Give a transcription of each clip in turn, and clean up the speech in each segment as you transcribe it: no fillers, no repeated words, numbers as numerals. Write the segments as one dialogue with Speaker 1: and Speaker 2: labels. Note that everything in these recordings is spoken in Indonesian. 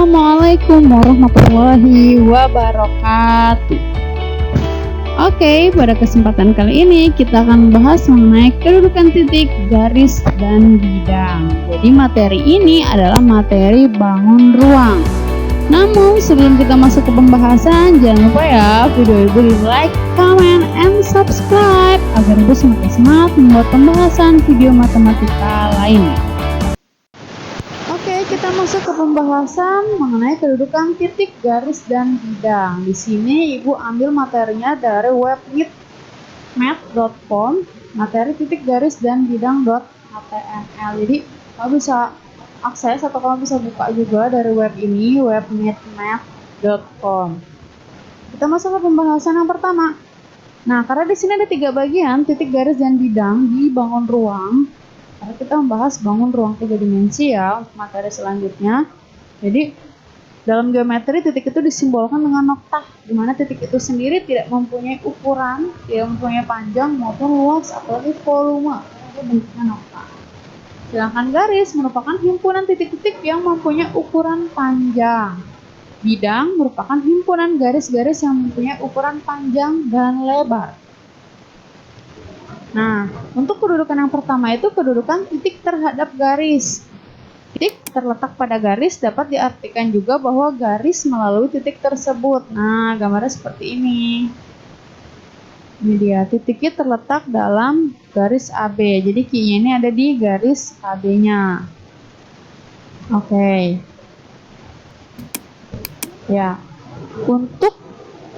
Speaker 1: Assalamualaikum warahmatullahi wabarakatuh. Oke, pada kesempatan kali ini kita akan membahas mengenai kedudukan titik, garis, dan bidang. Jadi materi ini adalah materi bangun ruang. Namun sebelum kita masuk ke pembahasan, jangan lupa ya video ibu di like, comment, and subscribe agar ibu semakin semangat membuat pembahasan video matematika lainnya. Oke, kita masuk ke pembahasan mengenai kedudukan titik, garis, dan bidang. Di sini Ibu ambil materinya dari web math.com, materi titik, garis, dan bidang.html. Jadi, kamu bisa akses atau kamu bisa buka juga dari web ini, web math.com. Kita masuk ke pembahasan yang pertama. Nah, karena di sini ada 3 bagian, titik, garis, dan bidang di bangun ruang. Karena kita membahas bangun ruang 3 dimensi ya, materi selanjutnya. Jadi dalam geometri titik itu disimbolkan dengan noktah, di mana titik itu sendiri tidak mempunyai ukuran, tidak mempunyai panjang maupun luas apalagi volume, itu bentuknya noktah. Sedangkan garis merupakan himpunan titik-titik yang mempunyai ukuran panjang. Bidang merupakan himpunan garis-garis yang mempunyai ukuran panjang dan lebar. Nah, untuk kedudukan yang pertama itu kedudukan titik terhadap garis. Titik terletak pada garis dapat diartikan juga bahwa garis melalui titik tersebut. Nah, gambarnya seperti ini. Ini dia, titiknya terletak dalam garis AB. Jadi Q-nya ini ada di garis AB-nya. Oke. Ya. Untuk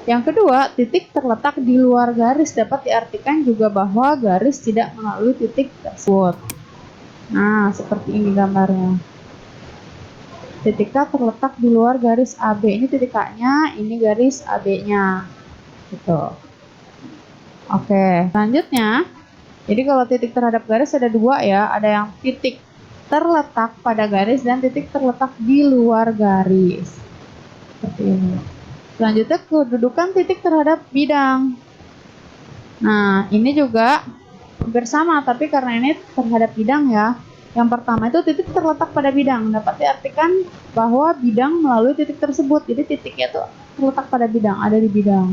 Speaker 1: yang kedua, titik terletak di luar garis dapat diartikan juga bahwa garis tidak melalui titik tersebut. Nah, seperti ini gambarnya. Titik K terletak di luar garis AB. Ini titik K-nya, ini garis AB-nya. Gitu. Oke, selanjutnya. Jadi kalau titik terhadap garis ada 2 ya. Ada yang titik terletak pada garis dan titik terletak di luar garis. Seperti ini. Selanjutnya kedudukan titik terhadap bidang. Nah, ini juga bersama, tapi karena ini terhadap bidang ya. Yang pertama itu titik terletak pada bidang. Dapat diartikan bahwa bidang melalui titik tersebut. Jadi titiknya itu terletak pada bidang, ada di bidang.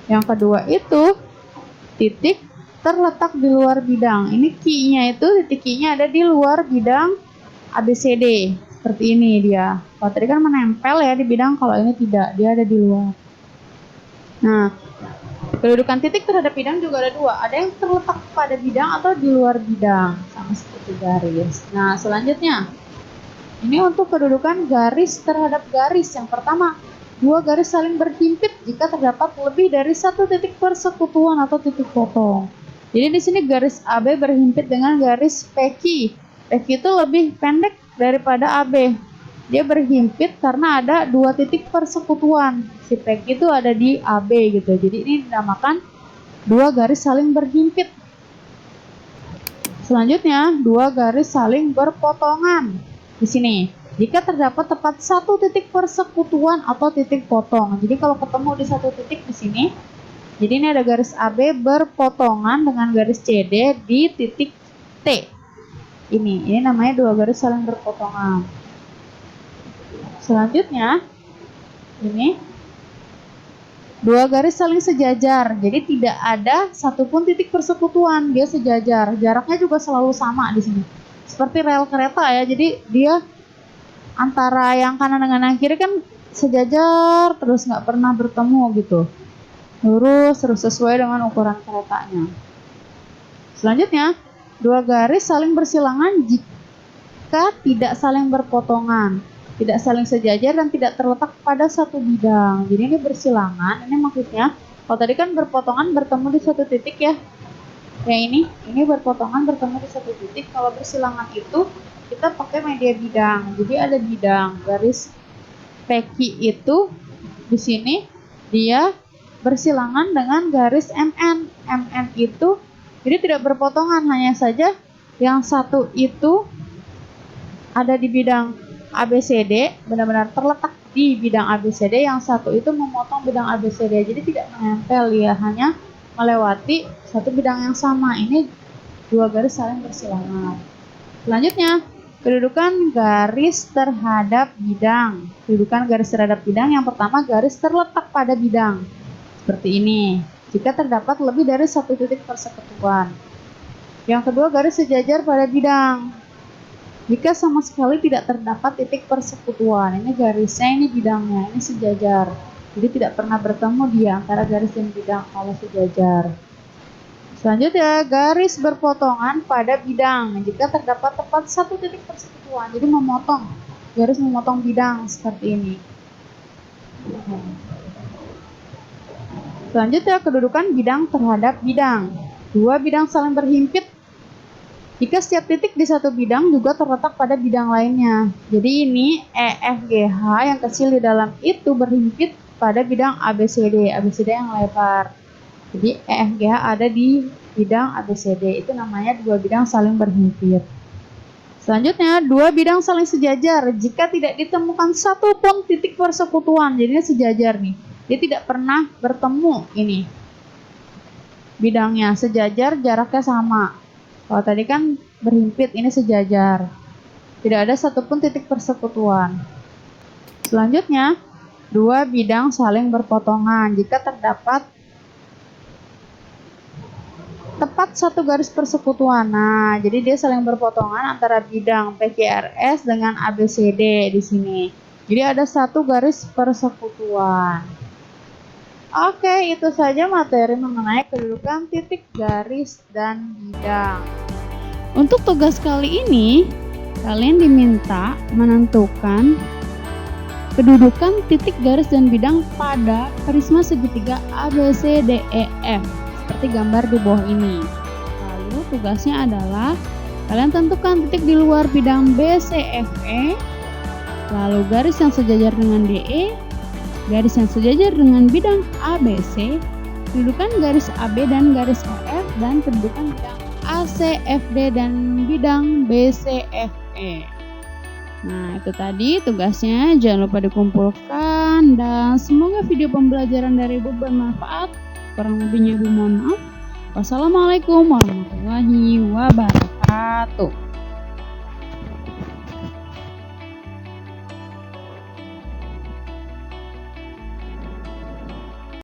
Speaker 1: Yang kedua itu titik terletak di luar bidang. Ini Q-nya itu, titik Q-nya ada di luar bidang ABCD. Seperti ini dia. Kalau tadi kan menempel ya di bidang, kalau ini tidak, dia ada di luar. Nah, kedudukan titik terhadap bidang juga ada 2. Ada yang terletak pada bidang atau di luar bidang, sama seperti garis. Nah, selanjutnya, ini untuk kedudukan garis terhadap garis. Yang pertama, 2 garis saling berhimpit jika terdapat lebih dari 1 titik persekutuan atau titik potong. Jadi di sini garis AB berhimpit dengan garis PQ. PQ itu lebih pendek daripada AB. Dia berhimpit karena ada 2 titik persekutuan. Si PQ itu ada di AB gitu. Jadi ini dinamakan 2 garis saling berhimpit. Selanjutnya, 2 garis saling berpotongan. Di sini, jika terdapat tepat 1 titik persekutuan atau titik potong. Jadi kalau ketemu di 1 titik di sini, jadi ini ada garis AB berpotongan dengan garis CD di titik T. Ini namanya 2 garis saling berpotongan. Selanjutnya, ini 2 garis saling sejajar. Jadi tidak ada satupun titik persekutuan, dia sejajar. Jaraknya juga selalu sama di sini. Seperti rel kereta ya. Jadi dia antara yang kanan dengan yang kiri kan sejajar terus nggak pernah bertemu gitu. Lurus terus sesuai dengan ukuran keretanya. Selanjutnya, 2 garis saling bersilangan jika tidak saling berpotongan, tidak saling sejajar dan tidak terletak pada satu bidang. Jadi ini bersilangan, ini maksudnya kalau tadi kan berpotongan bertemu di satu titik ya. Yang ini berpotongan bertemu di satu titik. Kalau bersilangan itu kita pakai media bidang. Jadi ada bidang garis PQ itu di sini dia bersilangan dengan garis MN. MN itu jadi tidak berpotongan, hanya saja yang satu itu ada di bidang ABCD, benar-benar terletak di bidang ABCD, yang satu itu memotong bidang ABCD. Jadi tidak menempel ya, hanya melewati satu bidang yang sama. Ini 2 garis saling bersilangan. Selanjutnya, Kedudukan garis terhadap bidang. Kedudukan garis terhadap bidang yang pertama, garis terletak pada bidang. Seperti ini. Jika terdapat lebih dari satu titik persekutuan. Yang kedua, garis sejajar pada bidang. Jika sama sekali tidak terdapat titik persekutuan. Ini garisnya, ini bidangnya, ini sejajar. Jadi tidak pernah bertemu di antara garis dan bidang kalau sejajar. Selanjutnya, garis berpotongan pada bidang. Jika terdapat tepat satu titik persekutuan, jadi memotong, garis memotong bidang seperti ini. Selanjutnya, kedudukan bidang terhadap bidang. Dua bidang saling berhimpit. Jika setiap titik di satu bidang juga terletak pada bidang lainnya. Jadi ini EFGH yang kecil di dalam itu berhimpit pada bidang ABCD. ABCD yang lebar. Jadi EFGH ada di bidang ABCD. Itu namanya dua bidang saling berhimpit. Selanjutnya, dua bidang saling sejajar jika tidak ditemukan satu pun titik persekutuan. Jadinya sejajar nih. Dia tidak pernah bertemu ini. Bidangnya sejajar, jaraknya sama. Kalau tadi kan berhimpit, ini sejajar. Tidak ada satupun titik persekutuan. Selanjutnya, dua bidang saling berpotongan jika terdapat tepat satu garis persekutuan. Nah, jadi dia saling berpotongan antara bidang PQRS dengan ABCD di sini. Jadi ada satu garis persekutuan. Oke, itu saja materi mengenai kedudukan titik, garis, dan bidang. Untuk tugas kali ini, kalian diminta menentukan kedudukan titik, garis, dan bidang pada prisma segitiga ABCDEF seperti gambar di bawah ini. Lalu tugasnya adalah kalian tentukan titik di luar bidang BCFE, lalu garis yang sejajar dengan DE, garis yang sejajar dengan bidang ABC, kedudukan garis AB dan garis OF, dan kedudukan bidang ACFD dan bidang BCFE. Nah, itu tadi tugasnya. Jangan lupa dikumpulkan, dan semoga video pembelajaran dari Ibu bermanfaat. Kurang lebihnya Ibu mohon maaf. Wassalamualaikum warahmatullahi wabarakatuh.